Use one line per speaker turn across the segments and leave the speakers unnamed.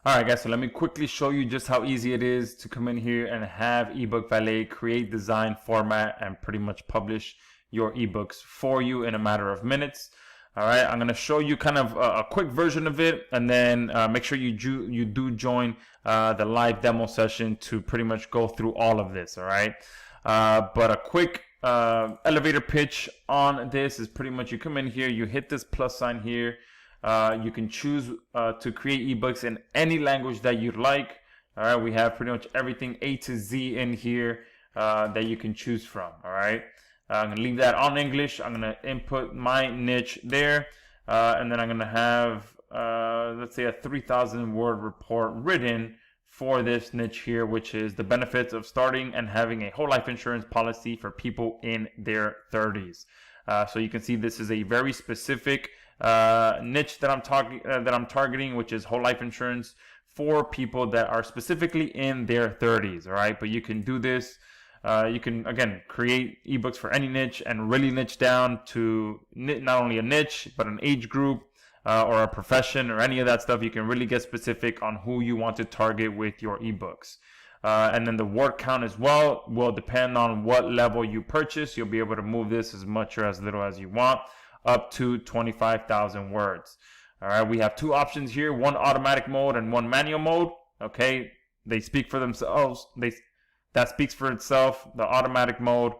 All right, guys, so let me quickly show you just how easy it is to come in here and have eBook Valet create, design, format, and pretty much publish your ebooks for you in a matter of minutes. All right, I'm going to show you kind of a quick version of it, and then make sure you do join the live demo session to pretty much go through all of this. All right, but a quick elevator pitch on this is pretty much you come in here, you hit this plus sign here. You can choose to create ebooks in any language that you'd like. All right, we have pretty much everything A to Z in here that you can choose from. All right, I'm gonna leave that on English. I'm gonna input my niche there, and then I'm gonna have let's say a 3,000 word report written for this niche here, which is the benefits of starting and having a whole life insurance policy for people in their 30s. So you can see this is a very specific niche that I'm targeting, which is whole life insurance for people that are specifically in their 30s. All right, but you can do this. You can again create ebooks for any niche and really niche down to not only a niche but an age group or a profession or any of that stuff. You can really get specific on who you want to target with your ebooks. And then the word count as well will depend on what level you purchase. You'll be able to move this as much or as little as you want, up to 25,000 words. All right, we have two options here, one automatic mode and one manual mode. Okay, they speak for themselves. That speaks for itself. The automatic mode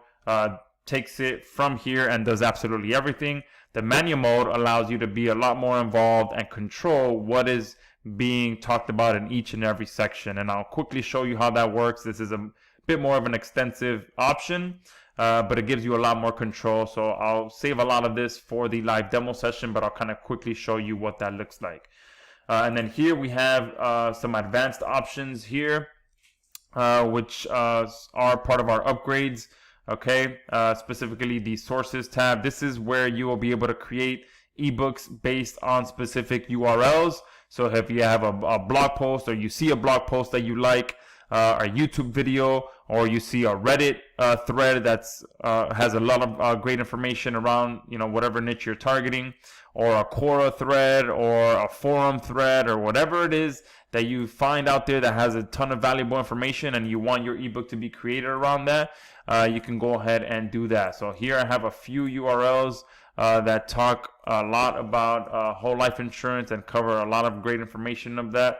takes it from here and does absolutely everything. The manual mode allows you to be a lot more involved and control what is being talked about in each and every section. And I'll quickly show you how that works. This is a bit more of an extensive option, but it gives you a lot more control. So I'll save a lot of this for the live demo session, but I'll kind of quickly show you what that looks like. And then here we have some advanced options here, which are part of our upgrades. Okay, specifically the sources tab. This is where you will be able to create ebooks based on specific URLs. So if you have a blog post, or you see a blog post that you like, a YouTube video, or you see a Reddit thread that's has a lot of great information around, you know, whatever niche you're targeting, or a Quora thread or a forum thread or whatever it is that you find out there that has a ton of valuable information and you want your ebook to be created around that, you can go ahead and do that. So here I have a few URLs that talk a lot about whole life insurance and cover a lot of great information of that.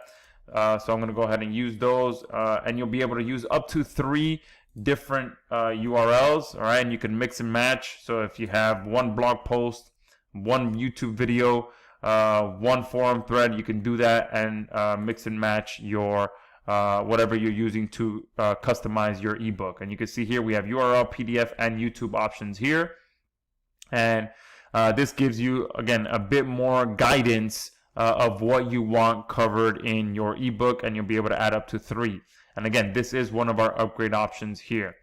So I'm going to go ahead and use those, and you'll be able to use up to 3 different URLs. All right, and you can mix and match. So if you have one blog post, one YouTube video, one forum thread, you can do that and mix and match your whatever you're using to customize your ebook. And you can see here we have URL, PDF, and YouTube options here. And this gives you, again, a bit more guidance of what you want covered in your ebook, and you'll be able to add up to 3. And again, this is one of our upgrade options here.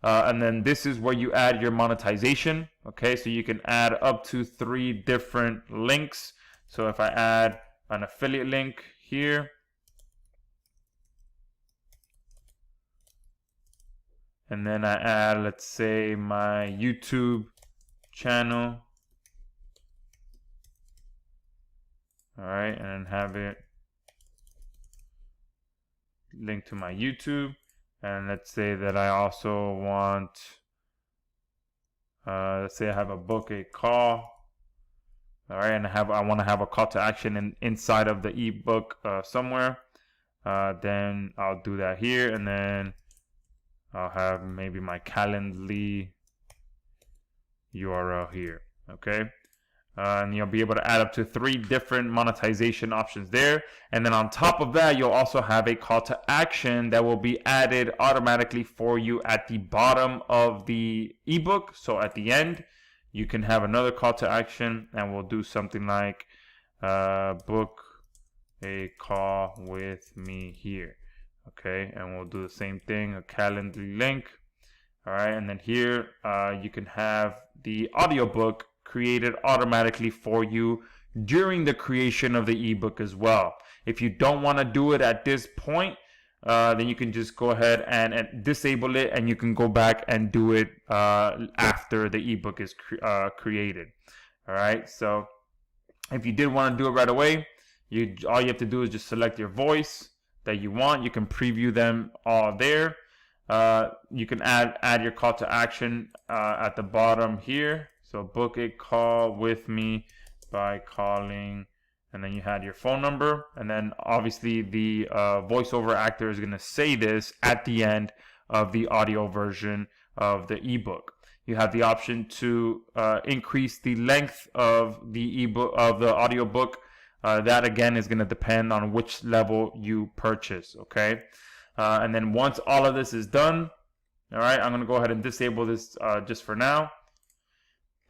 And then this is where you add your monetization. Okay, so you can add up to 3 different links. So if I add an affiliate link here, and then I add, let's say, my YouTube channel. All right, and have it linked to my YouTube. And let's say that I also want, let's say I have a book a call. All right, and I want to have a call to action inside of the ebook somewhere. Then I'll do that here, and then I'll have maybe my Calendly URL here. Okay, and you'll be able to add up to 3 different monetization options there. And then on top of that, you'll also have a call to action that will be added automatically for you at the bottom of the ebook. So at the end, you can have another call to action, and we'll do something like book a call with me here. Okay, and we'll do the same thing, a Calendly link. All right, and then here you can have the audiobook created automatically for you during the creation of the ebook as well. If you don't want to do it at this point, then you can just go ahead and disable it, and you can go back and do it after the ebook is created. All right, so if you did want to do it right away, All you have to do is just select your voice that you want. You can preview them all there. You can add your call to action at the bottom here. So book a call with me by calling, and then you had your phone number, and then obviously the voiceover actor is going to say this at the end of the audio version of the ebook. You have the option to increase the length of the ebook, of the audiobook. That again is going to depend on which level you purchase. Okay, and then once all of this is done, all right, I'm going to go ahead and disable this just for now.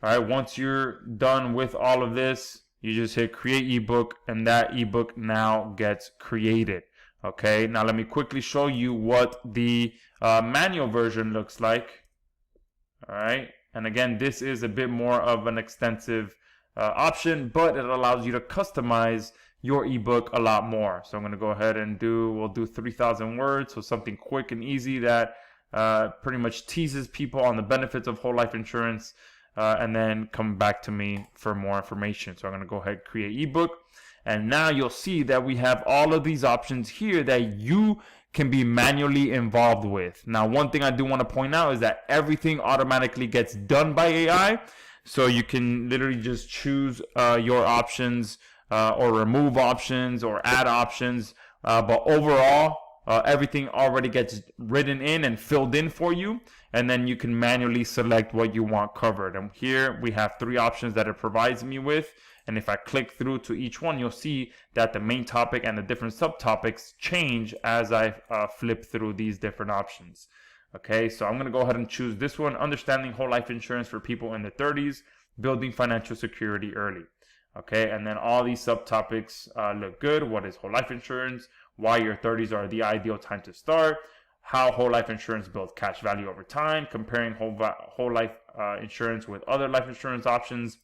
All right, once you're done with all of this, you just hit create ebook, and that ebook now gets created. Okay, now let me quickly show you what the manual version looks like. All right, and again, this is a bit more of an extensive option, but it allows you to customize your ebook a lot more. So I'm going to go ahead and we'll do 3,000 words, so something quick and easy that pretty much teases people on the benefits of whole life insurance, and then come back to me for more information. So I'm going to go ahead, create ebook, and now you'll see that we have all of these options here that you can be manually involved with. Now, one thing I do want to point out is that everything automatically gets done by AI. So you can literally just choose your options, or remove options, or add options. But overall, everything already gets written in and filled in for you. And then you can manually select what you want covered. And here we have 3 options that it provides me with. And if I click through to each one, you'll see that the main topic and the different subtopics change as I flip through these different options. Okay, so I'm going to go ahead and choose this one, understanding whole life insurance for people in their 30s, building financial security early. Okay, and then all these subtopics look good. What is whole life insurance? Why your 30s are the ideal time to start? How whole life insurance builds cash value over time, comparing whole life insurance with other life insurance options,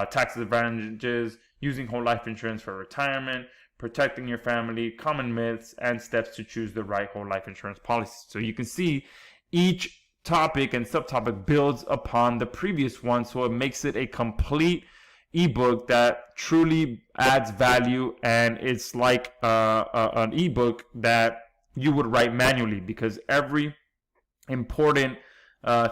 tax advantages, using whole life insurance for retirement, protecting your family, common myths, and steps to choose the right whole life insurance policy. So you can see each topic and subtopic builds upon the previous one, so it makes it a complete ebook that truly adds value, and it's like an ebook that you would write manually, because every important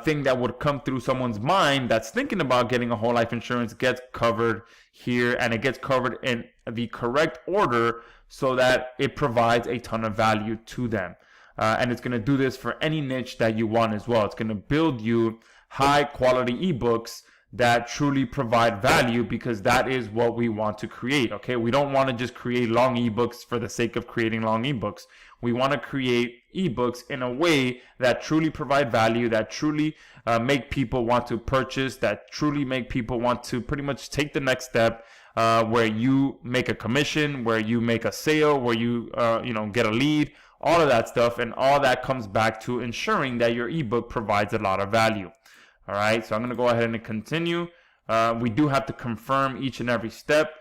thing that would come through someone's mind that's thinking about getting a whole life insurance gets covered here, and it gets covered in the correct order so that it provides a ton of value to them. And it's going to do this for any niche that you want as well. It's going to build you high quality ebooks that truly provide value, because that is what we want to create. Okay, we don't want to just create long ebooks for the sake of creating long ebooks. We want to create ebooks in a way that truly provide value, that truly make people want to purchase, that truly make people want to pretty much take the next step, where you make a commission, where you make a sale, where you get a lead, all of that stuff, and all that comes back to ensuring that your ebook provides a lot of value. All right, so I'm going to go ahead and continue. We do have to confirm each and every step,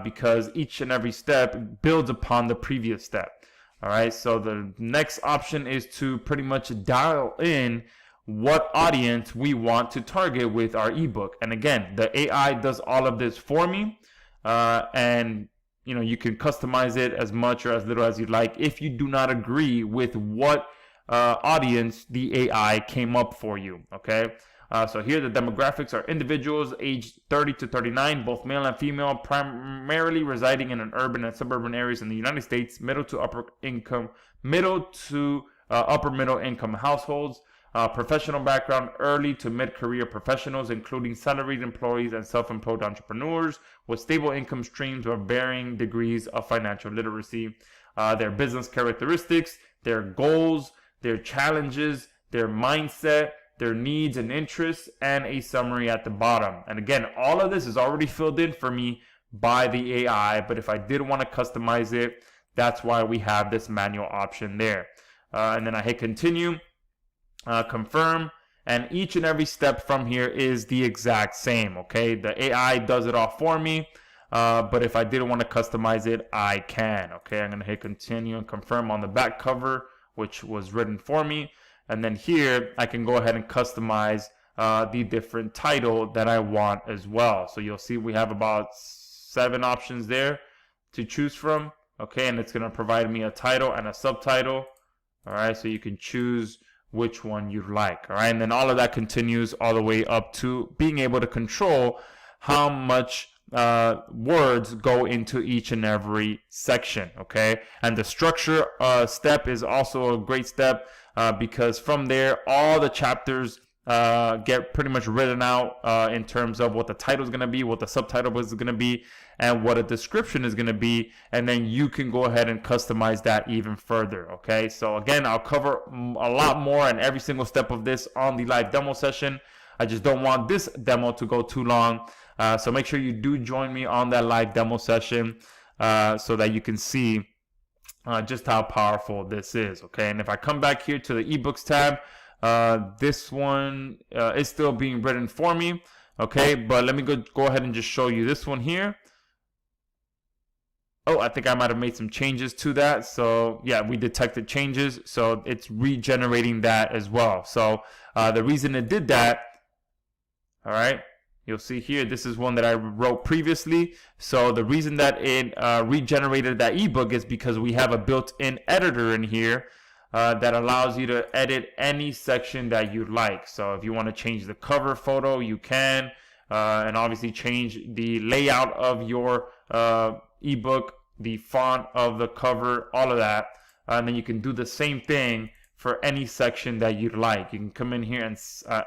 because each and every step builds upon the previous step. All right, so the next option is to pretty much dial in what audience we want to target with our ebook. And again, the AI does all of this for me, and you can customize it as much or as little as you like if you do not agree with what audience the AI came up for you. Okay. So here the demographics are individuals aged 30 to 39, both male and female, primarily residing in an urban and suburban areas in the United States, middle to upper middle income households, professional background, early to mid-career professionals, including salaried employees and self-employed entrepreneurs with stable income streams or varying degrees of financial literacy, their business characteristics, their goals, their challenges, their mindset, their needs and interests, and a summary at the bottom. And again, all of this is already filled in for me by the AI, but if I did want to customize it, that's why we have this manual option there. And then I hit continue, confirm, and each and every step from here is the exact same. Okay, the AI does it all for me, but if I didn't want to customize it, I can. Okay, I'm going to hit continue and confirm on the back cover, which was written for me. And then here I can go ahead and customize the different title that I want as well. So you'll see we have about 7 options there. to choose from. Okay, and it's going to provide me a title and a subtitle. All right, so you can choose which one you like. All right, and then all of that continues all the way up to being able to control how much words go into each and every section. Okay, and the structure step is also a great step because from there all the chapters get pretty much written out in terms of what the title is going to be, what the subtitle is going to be, and what a description is going to be, and then you can go ahead and customize that even further. Okay, so again, I'll cover a lot more and every single step of this on the live demo session. I just don't want this demo to go too long, so make sure you do join me on that live demo session so that you can see just how powerful this is. Okay, and if I come back here to the ebooks tab, this one is still being written for me. Okay, but let me go ahead and just show you this one here. Oh, I think I might have made some changes to that. So yeah, we detected changes, so it's regenerating that as well. So the reason it did that, all right, you'll see here, this is one that I wrote previously. So the reason that it regenerated that ebook is because we have a built-in editor in here that allows you to edit any section that you like. So if you want to change the cover photo, you can, and obviously change the layout of your ebook, the font of the cover, all of that. And then you can do the same thing for any section that you'd like. You can come in here and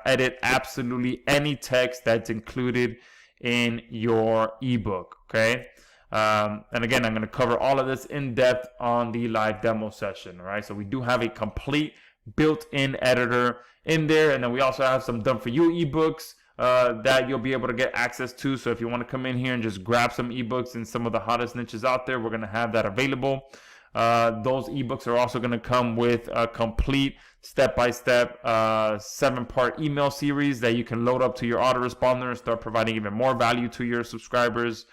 edit absolutely any text that's included in your ebook. Okay. And again, I'm going to cover all of this in depth on the live demo session. All right. So we do have a complete built-in editor in there. And then we also have some done for you ebooks that you'll be able to get access to. So if you want to come in here and just grab some ebooks in some of the hottest niches out there, we're going to have that available. Those ebooks are also going to come with a complete step-by-step 7-part email series that you can load up to your autoresponder and start providing even more value to your subscribers.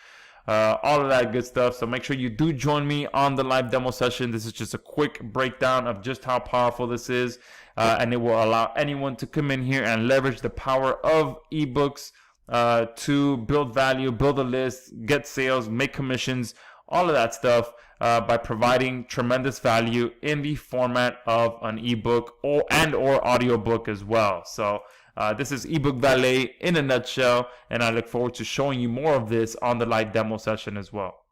All of that good stuff. So make sure you do join me on the live demo session. This is just a quick breakdown of just how powerful this is. And it will allow anyone to come in here and leverage the power of ebooks to build value, build a list, get sales, make commissions, all of that stuff by providing tremendous value in the format of an ebook or audiobook as well. So this is eBook Valet in a nutshell, and I look forward to showing you more of this on the live demo session as well.